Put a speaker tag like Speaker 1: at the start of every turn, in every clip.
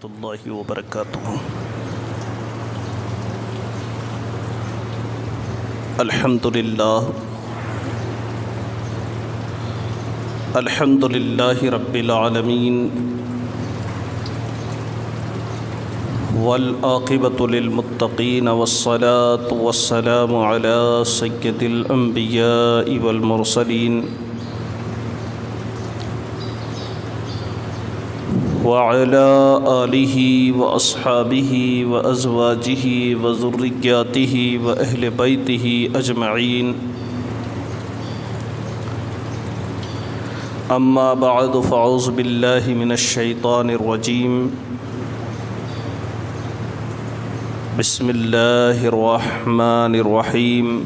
Speaker 1: اللہ وبرکاتہ۔ الحمد للہ رب العالمین، والعاقبۃ للمتقین، والصلاة والسلام علی سید الانبیاء والمرسلین، وعلى آلہ واصحابہ وازواجہ وذریاتہ واہل بیتہ اجمعین، اما بعد فاعوذ باللہ من الشیطان الرجیم، بسم اللہ الرحمن الرحیم۔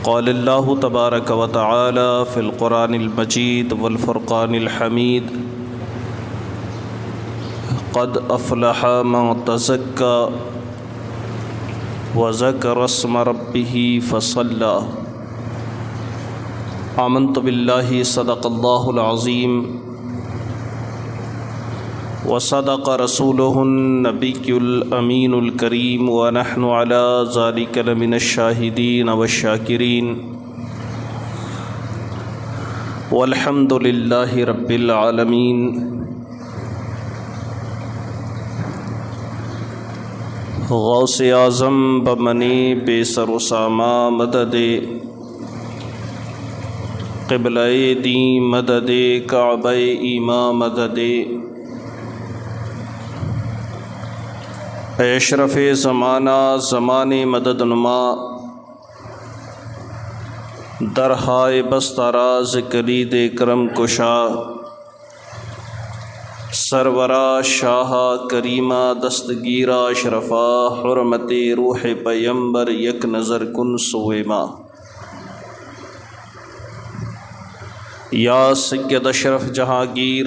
Speaker 1: قال اللہ تبارک و تعالی فی القرآن المجید والفرقان الحمید، قد افلح من تزکی وذکر اسم ربہ فصلی۔ آمنت باللہ صدق اللہ العظیم وصدق رسولہ النبی الامین الکریم، ونحن علی ذلک لمن الشاہدین والشاکرین، والحمد للہ رب العالمین۔ غوث اعظم بمنی بے سر و ساما مدد، قبلہ دین مدد، کعبہ ایماں مدد، اشرف زمانہ زمان مدد نما، درہائے بستراز کلید کرم کشا، سرورا شاہ کریمہ دستگیرہ اشرفا، حرمت روح پیمبر یک نظر کن سویما۔ یا سید اشرف جہانگیر،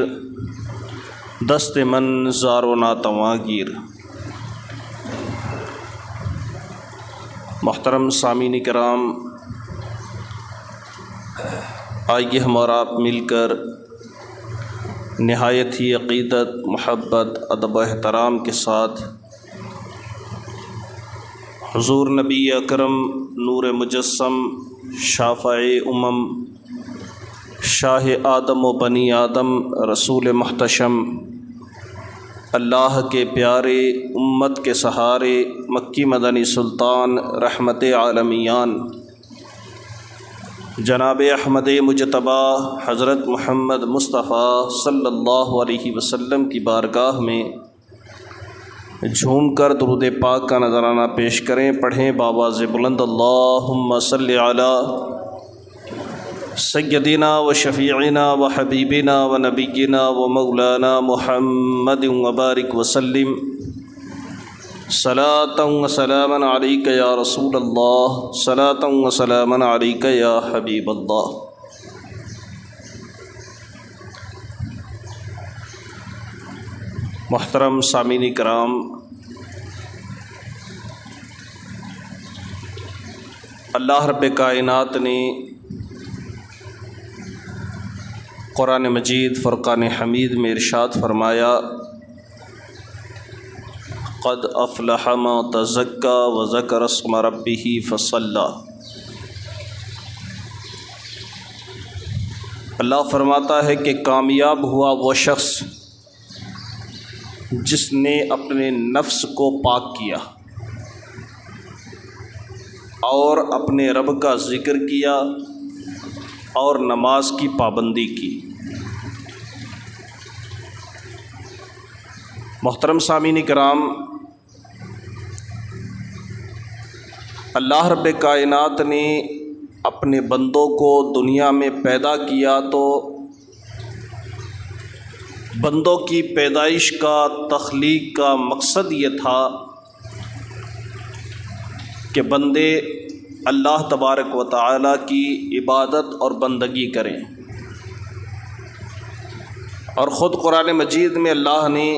Speaker 1: دست من زار و ناتواں گیر۔ محترم سامعین کرام، آئیے ہم اور آپ مل کر نہایت ہی عقیدت، محبت، ادب و احترام کے ساتھ حضور نبی اکرم نور مجسم، شافع امم، شاہ آدم و بنی آدم، رسول محتشم، اللہ کے پیارے، امت کے سہارے، مکی مدنی سلطان، رحمت عالمیان، جناب احمد مجتبیٰ حضرت محمد مصطفیٰ صلی اللہ علیہ وسلم کی بارگاہ میں جھوم کر درود پاک کا نذرانہ پیش کریں۔ پڑھیں بآواز بلند، اللہم صلی علی سیدنا و شفیعنا و حبیبنا و نبینا و مولانا محمد وبارک وسلم، صلاۃ و سلاما علیک یا رسول اللہ، صلاۃ و سلاما علیک یا حبیب اللہ۔ محترم سامعین کرام، اللہ رب کائنات نے قرآن مجید فرقان حمید میں ارشاد فرمایا، قد افلح من تزکی وذکر اسم ربہ فصلی۔ اللہ فرماتا ہے کہ کامیاب ہوا وہ شخص جس نے اپنے نفس کو پاک کیا اور اپنے رب کا ذکر کیا اور نماز کی پابندی کی۔ محترم سامعین کرام، اللہ رب کائنات نے اپنے بندوں کو دنیا میں پیدا کیا تو بندوں کی پیدائش کا، تخلیق کا مقصد یہ تھا کہ بندے اللہ تبارک و تعالی کی عبادت اور بندگی کریں، اور خود قرآن مجید میں اللہ نے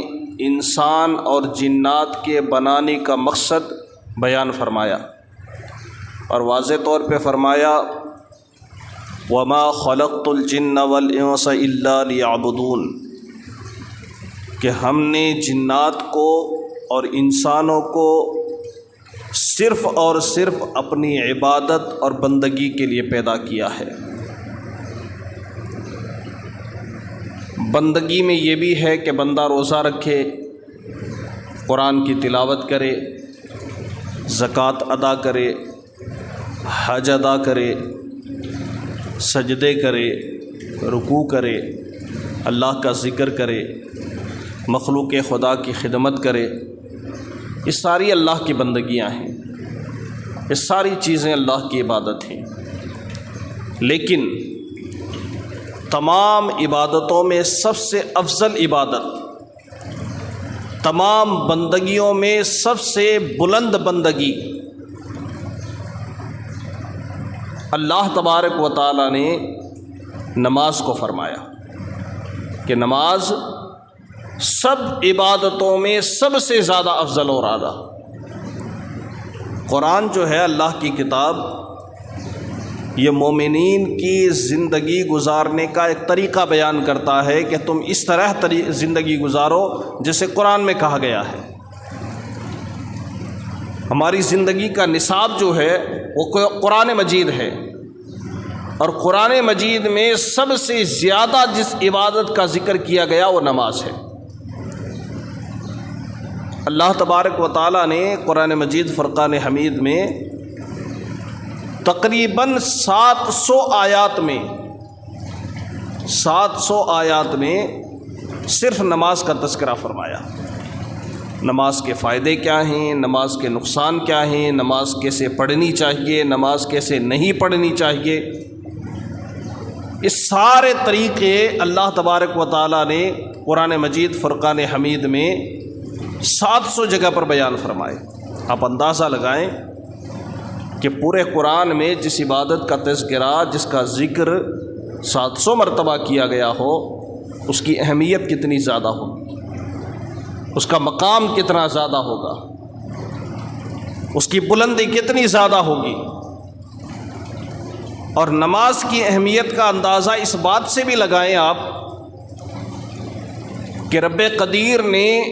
Speaker 1: انسان اور جنات کے بنانے کا مقصد بیان فرمایا اور واضح طور پہ فرمایا، وما خلقت الجن والانس الا لیعبدون، کہ ہم نے جنات کو اور انسانوں کو صرف اور صرف اپنی عبادت اور بندگی کے لیے پیدا کیا ہے۔ بندگی میں یہ بھی ہے کہ بندہ روزہ رکھے، قرآن کی تلاوت کرے، زکوٰۃ ادا کرے، حج ادا کرے، سجدے کرے، رکوع کرے، اللہ کا ذکر کرے، مخلوق خدا کی خدمت کرے۔ یہ ساری اللہ کی بندگیاں ہیں، یہ ساری چیزیں اللہ کی عبادت ہیں۔ لیکن تمام عبادتوں میں سب سے افضل عبادت، تمام بندگیوں میں سب سے بلند بندگی اللہ تبارک و تعالیٰ نے نماز کو فرمایا کہ نماز سب عبادتوں میں سب سے زیادہ افضل اور اعلیٰ۔ قرآن جو ہے اللہ کی کتاب، یہ مومنین کی زندگی گزارنے کا ایک طریقہ بیان کرتا ہے کہ تم اس طرح زندگی گزارو جیسے قرآن میں کہا گیا ہے۔ ہماری زندگی کا نصاب جو ہے وہ قرآن مجید ہے، اور قرآن مجید میں سب سے زیادہ جس عبادت کا ذکر کیا گیا وہ نماز ہے۔ اللہ تبارک و تعالیٰ نے قرآن مجید فرقان حمید میں تقریباً 700 آیات میں صرف نماز کا تذکرہ فرمایا۔ نماز کے فائدے کیا ہیں، نماز کے نقصان کیا ہیں، نماز کیسے پڑھنی چاہیے، نماز کیسے نہیں پڑھنی چاہیے، اس سارے طریقے اللہ تبارک و تعالیٰ نے قرآن مجید فرقان حمید میں 700 جگہ پر بیان فرمائے۔ آپ اندازہ لگائیں کہ پورے قرآن میں جس عبادت کا تذکرہ، جس کا ذکر 700 مرتبہ کیا گیا ہو، اس کی اہمیت کتنی زیادہ ہوگی، اس کا مقام کتنا زیادہ ہوگا، اس کی بلندی کتنی زیادہ ہوگی۔ اور نماز کی اہمیت کا اندازہ اس بات سے بھی لگائیں آپ کہ رب قدیر نے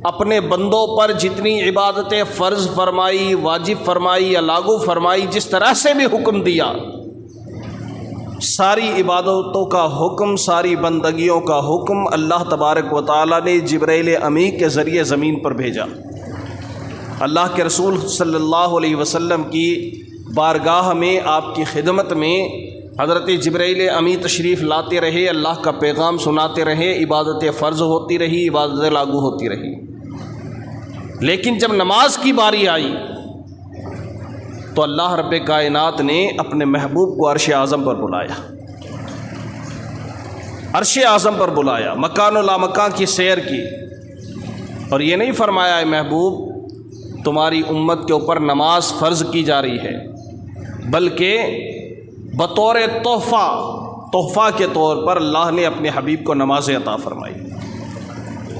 Speaker 1: اپنے بندوں پر جتنی عبادتیں فرض فرمائی، واجب فرمائی یا لاگو فرمائی، جس طرح سے بھی حکم دیا، ساری عبادتوں کا حکم، ساری بندگیوں کا حکم اللہ تبارک و تعالیٰ نے جبرائیل امی کے ذریعے زمین پر بھیجا۔ اللہ کے رسول صلی اللہ علیہ وسلم کی بارگاہ میں، آپ کی خدمت میں حضرت جبرائیل امی تشریف لاتے رہے، اللہ کا پیغام سناتے رہے، عبادتیں فرض ہوتی رہی، عبادتیں لاگو ہوتی رہی۔ لیکن جب نماز کی باری آئی تو اللہ رب کائنات نے اپنے محبوب کو عرش اعظم پر بلایا، عرش اعظم پر بلایا، مکان و لامکان کی سیر کی، اور یہ نہیں فرمایا اے محبوب تمہاری امت کے اوپر نماز فرض کی جا رہی ہے، بلکہ بطور تحفہ کے طور پر اللہ نے اپنے حبیب کو نماز عطا فرمائی۔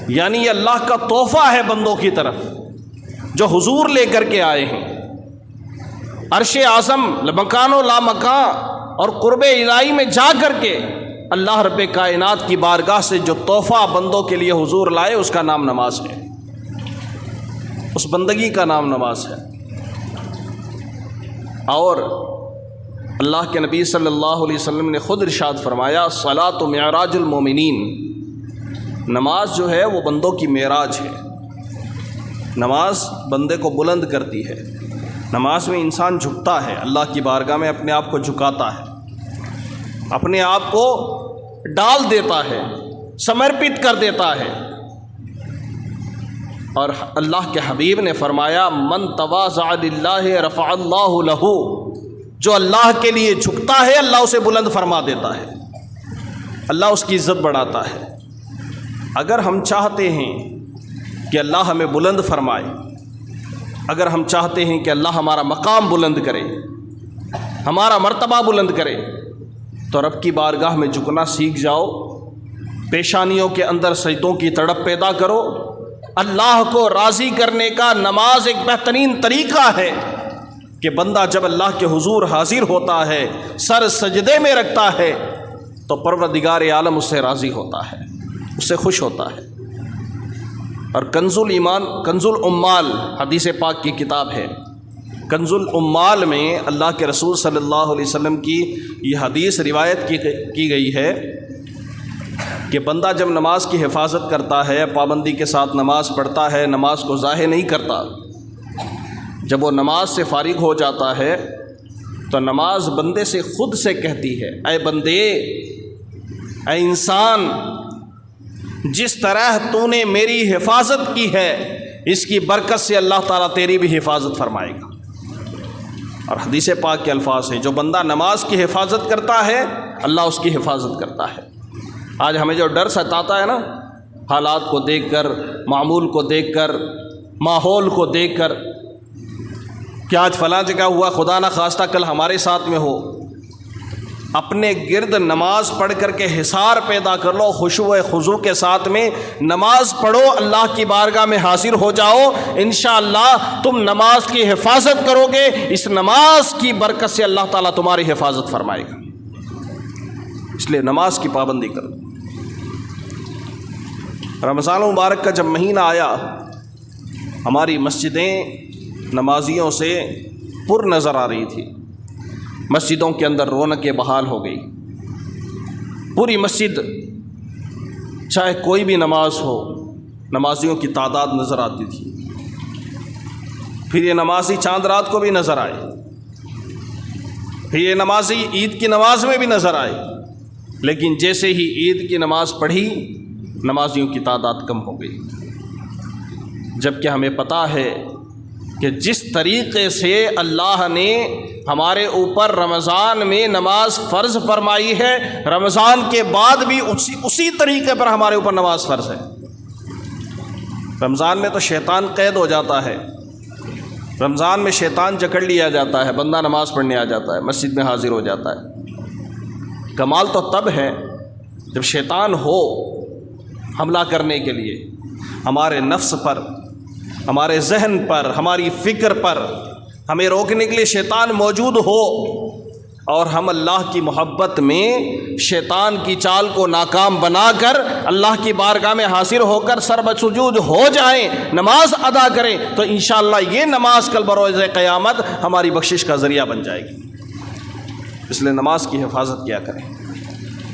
Speaker 1: یعنی یہ اللہ کا تحفہ ہے بندوں کی طرف جو حضور لے کر کے آئے ہیں۔ عرش اعظم، مکان و لامکان اور قرب الہی میں جا کر کے اللہ رب کائنات کی بارگاہ سے جو تحفہ بندوں کے لیے حضور لائے، اس کا نام نماز ہے، اس بندگی کا نام نماز ہے۔ اور اللہ کے نبی صلی اللہ علیہ وسلم نے خود ارشاد فرمایا، الصلاۃ معراج المومنین، نماز جو ہے وہ بندوں کی معراج ہے۔ نماز بندے کو بلند کرتی ہے، نماز میں انسان جھکتا ہے، اللہ کی بارگاہ میں اپنے آپ کو جھکاتا ہے، اپنے آپ کو ڈال دیتا ہے، سمرپت کر دیتا ہے۔ اور اللہ کے حبیب نے فرمایا، من تواضع للہ رفع اللہ لہ، جو اللہ کے لیے جھکتا ہے اللہ اسے بلند فرما دیتا ہے، اللہ اس کی عزت بڑھاتا ہے۔ اگر ہم چاہتے ہیں کہ اللہ ہمیں بلند فرمائے، اگر ہم چاہتے ہیں کہ اللہ ہمارا مقام بلند کرے، ہمارا مرتبہ بلند کرے، تو رب کی بارگاہ میں جھکنا سیکھ جاؤ، پیشانیوں کے اندر سجدوں کی تڑپ پیدا کرو۔ اللہ کو راضی کرنے کا نماز ایک بہترین طریقہ ہے کہ بندہ جب اللہ کے حضور حاضر ہوتا ہے، سر سجدے میں رکھتا ہے، تو پروردگار عالم اس سے راضی ہوتا ہے، اس سے خوش ہوتا ہے۔ اور کنز الایمان، کنز العمال حدیث پاک کی کتاب ہے، کنز العمال میں اللہ کے رسول صلی اللہ علیہ وسلم کی یہ حدیث روایت کی گئی ہے کہ بندہ جب نماز کی حفاظت کرتا ہے، پابندی کے ساتھ نماز پڑھتا ہے، نماز کو ضائع نہیں کرتا، جب وہ نماز سے فارغ ہو جاتا ہے تو نماز بندے سے خود سے کہتی ہے، اے بندے، اے انسان، جس طرح تو نے میری حفاظت کی ہے اس کی برکت سے اللہ تعالیٰ تیری بھی حفاظت فرمائے گا۔ اور حدیث پاک کے الفاظ ہیں، جو بندہ نماز کی حفاظت کرتا ہے اللہ اس کی حفاظت کرتا ہے۔ آج ہمیں جو ڈر ستاتا ہے نا، حالات کو دیکھ کر، معمول کو دیکھ کر، ماحول کو دیکھ کر کہ آج فلاں جگہ ہوا، خدا نہ خواستہ کل ہمارے ساتھ میں ہو، اپنے گرد نماز پڑھ کر کے حصار پیدا کر لو، خشوع و خضوع کے ساتھ میں نماز پڑھو، اللہ کی بارگاہ میں حاضر ہو جاؤ، انشاءاللہ تم نماز کی حفاظت کرو گے، اس نماز کی برکت سے اللہ تعالیٰ تمہاری حفاظت فرمائے گا۔ اس لیے نماز کی پابندی کرو۔ رمضان مبارک کا جب مہینہ آیا، ہماری مسجدیں نمازیوں سے پر نظر آ رہی تھی، مسجدوں کے اندر رونقیں بحال ہو گئی، پوری مسجد چاہے کوئی بھی نماز ہو نمازیوں کی تعداد نظر آتی تھی۔ پھر یہ نمازی چاند رات کو بھی نظر آئے، پھر یہ نمازی عید کی نماز میں بھی نظر آئے، لیکن جیسے ہی عید کی نماز پڑھی نمازیوں کی تعداد کم ہو گئی، جبکہ ہمیں پتہ ہے کہ جس طریقے سے اللہ نے ہمارے اوپر رمضان میں نماز فرض فرمائی ہے، رمضان کے بعد بھی اسی طریقے پر ہمارے اوپر نماز فرض ہے۔ رمضان میں تو شیطان قید ہو جاتا ہے، رمضان میں شیطان جکڑ لیا جاتا ہے، بندہ نماز پڑھنے آ جاتا ہے، مسجد میں حاضر ہو جاتا ہے۔ کمال تو تب ہے جب شیطان ہو حملہ کرنے کے لیے، ہمارے نفس پر، ہمارے ذہن پر، ہماری فکر پر ہمیں روکنے کے لیے شیطان موجود ہو، اور ہم اللہ کی محبت میں شیطان کی چال کو ناکام بنا کر اللہ کی بارگاہ میں حاضر ہو کر سر بسجود ہو جائیں، نماز ادا کریں، تو انشاءاللہ یہ نماز کل بروز قیامت ہماری بخشش کا ذریعہ بن جائے گی۔ اس لیے نماز کی حفاظت کیا کریں،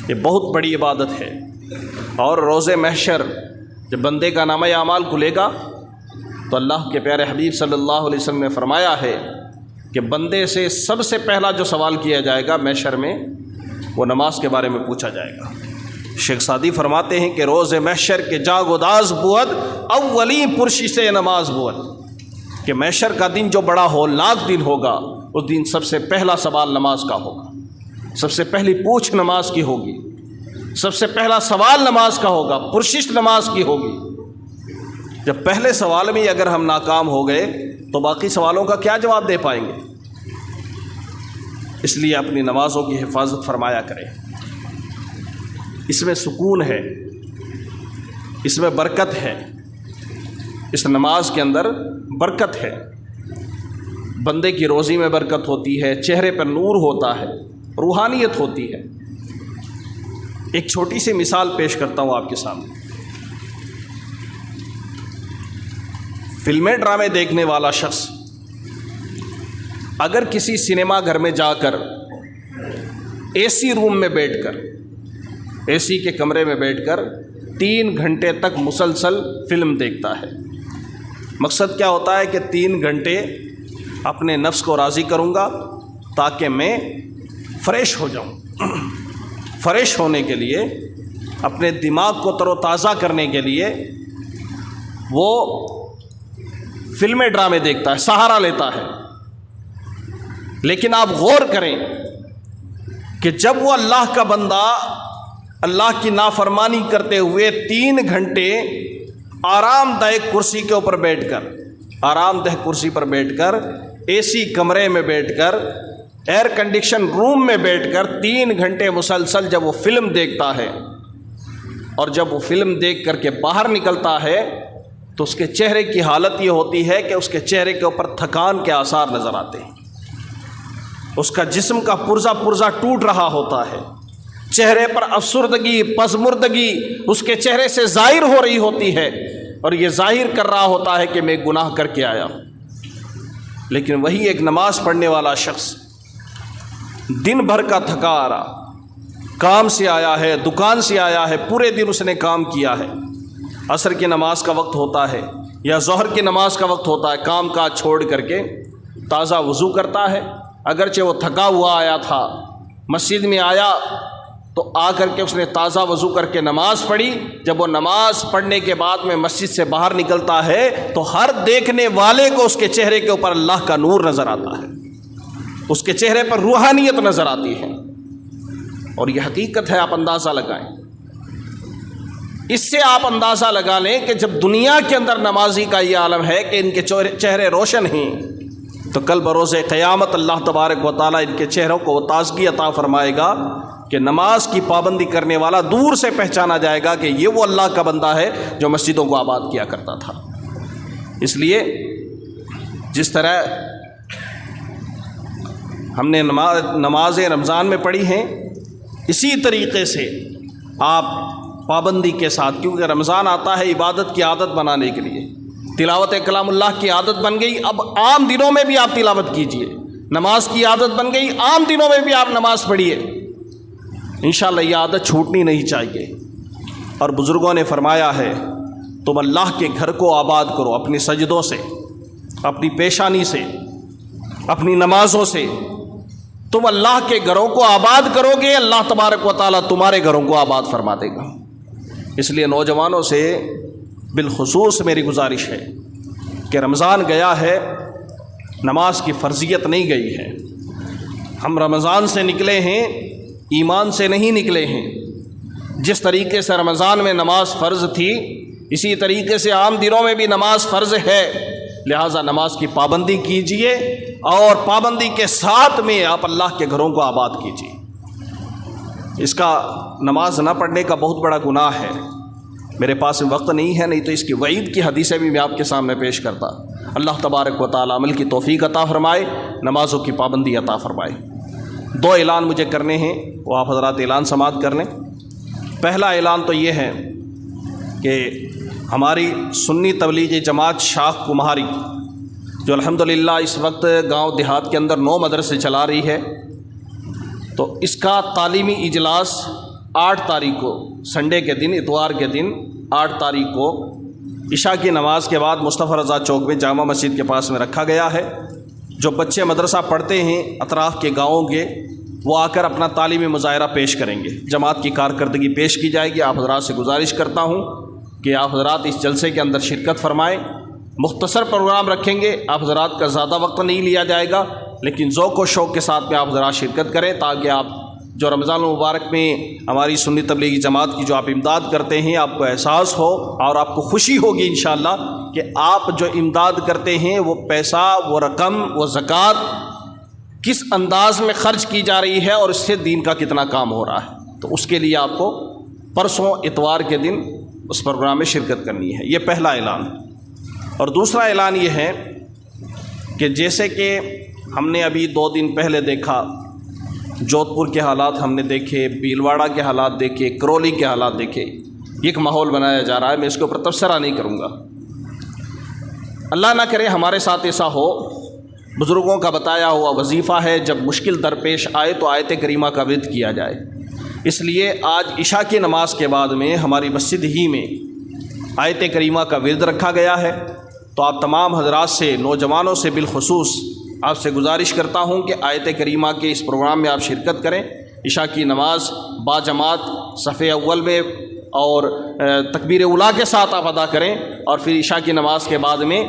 Speaker 1: یہ بہت بڑی عبادت ہے۔ اور روز محشر جب بندے کا نامہ اعمال کھلے گا تو اللہ کے پیارے حبیب صلی اللہ علیہ وسلم نے فرمایا ہے کہ بندے سے سب سے پہلا جو سوال کیا جائے گا محشر میں وہ نماز کے بارے میں پوچھا جائے گا۔ شیخ سعدی فرماتے ہیں کہ روز محشر کے جاگ وداز بود اولی پرشی سے نماز بود، کہ محشر کا دن جو بڑا ہولناک دن ہوگا، اس دن سب سے پہلا سوال نماز کا ہوگا، سب سے پہلی پوچھ نماز کی ہوگی، سب سے پہلا سوال نماز کا ہوگا، پرشش نماز کی ہوگی۔ جب پہلے سوال میں اگر ہم ناکام ہو گئے تو باقی سوالوں کا کیا جواب دے پائیں گے؟ اس لیے اپنی نمازوں کی حفاظت فرمایا کریں، اس میں سکون ہے، اس میں برکت ہے، اس نماز کے اندر برکت ہے، بندے کی روزی میں برکت ہوتی ہے، چہرے پر نور ہوتا ہے، روحانیت ہوتی ہے۔ ایک چھوٹی سی مثال پیش کرتا ہوں آپ کے سامنے۔ فلمیں ڈرامے دیکھنے والا شخص اگر کسی سنیما گھر میں جا کر اے سی روم میں بیٹھ کر، اے سی کے کمرے میں بیٹھ کر 3 گھنٹے تک مسلسل فلم دیکھتا ہے، مقصد کیا ہوتا ہے کہ 3 گھنٹے اپنے نفس کو راضی کروں گا تاکہ میں فریش ہو جاؤں، فریش ہونے کے لیے، اپنے دماغ کو تر و تازہ کرنے کے لیے وہ فلمیں ڈرامے دیکھتا ہے، سہارا لیتا ہے۔ لیکن آپ غور کریں کہ جب وہ اللہ کا بندہ اللہ کی نافرمانی کرتے ہوئے 3 گھنٹے آرام دہ کرسی کے اوپر بیٹھ کر، آرام دہ کرسی پر بیٹھ کر، اے سی کمرے میں بیٹھ کر، ایئر کنڈیشن روم میں بیٹھ کر 3 گھنٹے مسلسل جب وہ فلم دیکھتا ہے، اور جب وہ فلم دیکھ کر کے باہر نکلتا ہے تو اس کے چہرے کی حالت یہ ہوتی ہے کہ اس کے چہرے کے اوپر تھکان کے آثار نظر آتے ہیں، اس کا جسم کا پرزہ ٹوٹ رہا ہوتا ہے، چہرے پر افسردگی، پژمردگی اس کے چہرے سے ظاہر ہو رہی ہوتی ہے، اور یہ ظاہر کر رہا ہوتا ہے کہ میں گناہ کر کے آیا ہوں، لیکن وہی ایک نماز پڑھنے والا شخص دن بھر کا تھکا آ رہا، کام سے آیا ہے، دکان سے آیا ہے، پورے دن اس نے کام کیا ہے، عصر کی نماز کا وقت ہوتا ہے یا ظہر کی نماز کا وقت ہوتا ہے، کام کاج چھوڑ کر کے تازہ وضو کرتا ہے، اگرچہ وہ تھکا ہوا آیا تھا، مسجد میں آیا تو آ کر کے اس نے تازہ وضو کر کے نماز پڑھی۔ جب وہ نماز پڑھنے کے بعد میں مسجد سے باہر نکلتا ہے تو ہر دیکھنے والے کو اس کے چہرے کے اوپر اللہ کا نور نظر آتا ہے، اس کے چہرے پر روحانیت نظر آتی ہے، اور یہ حقیقت ہے، آپ اندازہ لگائیں۔ اس سے آپ اندازہ لگا لیں کہ جب دنیا کے اندر نمازی کا یہ عالم ہے کہ ان کے چہرے روشن ہیں، تو کل بروز قیامت اللہ تبارک و تعالیٰ ان کے چہروں کو وہ تازگی عطا فرمائے گا کہ نماز کی پابندی کرنے والا دور سے پہچانا جائے گا کہ یہ وہ اللہ کا بندہ ہے جو مسجدوں کو آباد کیا کرتا تھا۔ اس لیے جس طرح ہم نے نماز رمضان میں پڑھی ہیں، اسی طریقے سے آپ پابندی کے ساتھ، کیونکہ رمضان آتا ہے عبادت کی عادت بنانے کے لیے، تلاوت کلام اللہ کی عادت بن گئی، اب عام دنوں میں بھی آپ تلاوت کیجئے، نماز کی عادت بن گئی، عام دنوں میں بھی آپ نماز پڑھیے، انشاءاللہ یہ عادت چھوٹنی نہیں چاہیے۔ اور بزرگوں نے فرمایا ہے تم اللہ کے گھر کو آباد کرو اپنی سجدوں سے، اپنی پیشانی سے، اپنی نمازوں سے، تم اللہ کے گھروں کو آباد کرو گے، اللہ تبارک و تعالیٰ تمہارے گھروں کو آباد فرما دے گا۔ اس لیے نوجوانوں سے بالخصوص میری گزارش ہے کہ رمضان گیا ہے، نماز کی فرضیت نہیں گئی ہے، ہم رمضان سے نکلے ہیں، ایمان سے نہیں نکلے ہیں۔ جس طریقے سے رمضان میں نماز فرض تھی، اسی طریقے سے عام دنوں میں بھی نماز فرض ہے، لہٰذا نماز کی پابندی کیجئے، اور پابندی کے ساتھ میں آپ اللہ کے گھروں کو آباد کیجئے۔ اس کا نماز نہ پڑھنے کا بہت بڑا گناہ ہے، میرے پاس وقت نہیں ہے، نہیں تو اس کی وعید کی حدیثیں بھی میں آپ کے سامنے پیش کرتا۔ اللہ تبارک و تعالیٰ عمل کی توفیق عطا فرمائے، نمازوں کی پابندی عطا فرمائے۔ دو اعلان مجھے کرنے ہیں، وہ آپ حضرات اعلان سماعت کر لیں۔ پہلا اعلان تو یہ ہے کہ ہماری سنی تبلیغی جماعت شاخ کمہاری، جو الحمدللہ اس وقت گاؤں دیہات کے اندر 9 مدرسے چلا رہی ہے، تو اس کا تعلیمی اجلاس 8 تاریخ کو، سنڈے کے دن، اتوار کے دن 8 تاریخ کو عشاء کی نماز کے بعد مصطفیٰ رضا چوک میں جامع مسجد کے پاس میں رکھا گیا ہے۔ جو بچے مدرسہ پڑھتے ہیں اطراف کے گاؤں کے، وہ آ کر اپنا تعلیمی مظاہرہ پیش کریں گے، جماعت کی کارکردگی پیش کی جائے گی۔ آپ حضرات سے گزارش کرتا ہوں کہ آپ حضرات اس جلسے کے اندر شرکت فرمائیں۔ مختصر پروگرام رکھیں گے، آپ حضرات کا زیادہ وقت نہیں لیا جائے گا، لیکن ذوق و شوق کے ساتھ میں آپ حضرات شرکت کریں، تاکہ آپ جو رمضان المبارک میں ہماری سنی تبلیغی جماعت کی جو آپ امداد کرتے ہیں، آپ کو احساس ہو اور آپ کو خوشی ہوگی انشاءاللہ کہ آپ جو امداد کرتے ہیں وہ پیسہ، وہ رقم، وہ زکوٰۃ کس انداز میں خرچ کی جا رہی ہے اور اس سے دین کا کتنا کام ہو رہا ہے۔ تو اس کے لیے آپ کو پرسوں اتوار کے دن اس پروگرام میں شرکت کرنی ہے، یہ پہلا اعلان۔ اور دوسرا اعلان یہ ہے کہ جیسے کہ ہم نے ابھی 2 دن پہلے دیکھا، جودھ پور کے حالات ہم نے دیکھے، بھیلواڑہ کے حالات دیکھے، کرولی کے حالات دیکھے، ایک ماحول بنایا جا رہا ہے، میں اس کے اوپر تبصرہ نہیں کروں گا۔ اللہ نہ کرے ہمارے ساتھ ایسا ہو۔ بزرگوں کا بتایا ہوا وظیفہ ہے، جب مشکل درپیش آئے تو آیت کریمہ کا ورد کیا جائے۔ اس لیے آج عشاء کی نماز کے بعد میں ہماری مسجد ہی میں آیت کریمہ کا ورد رکھا گیا ہے، تو آپ تمام حضرات سے، نوجوانوں سے بالخصوص آپ سے گزارش کرتا ہوں کہ آیت کریمہ کے اس پروگرام میں آپ شرکت کریں۔ عشاء کی نماز با جماعت صف اول میں اور تکبیر اولیٰ کے ساتھ آپ ادا کریں، اور پھر عشاء کی نماز کے بعد میں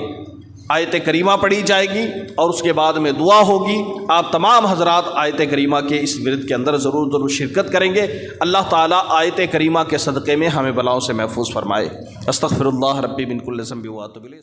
Speaker 1: آیت کریمہ پڑھی جائے گی اور اس کے بعد میں دعا ہوگی۔ آپ تمام حضرات آیت کریمہ کے اس ورد کے اندر ضرور شرکت کریں گے۔ اللہ تعالیٰ آیت کریمہ کے صدقے میں ہمیں بلاؤں سے محفوظ فرمائے۔ استغفر اللہ ربی من کل ذنب واتوب الیہ۔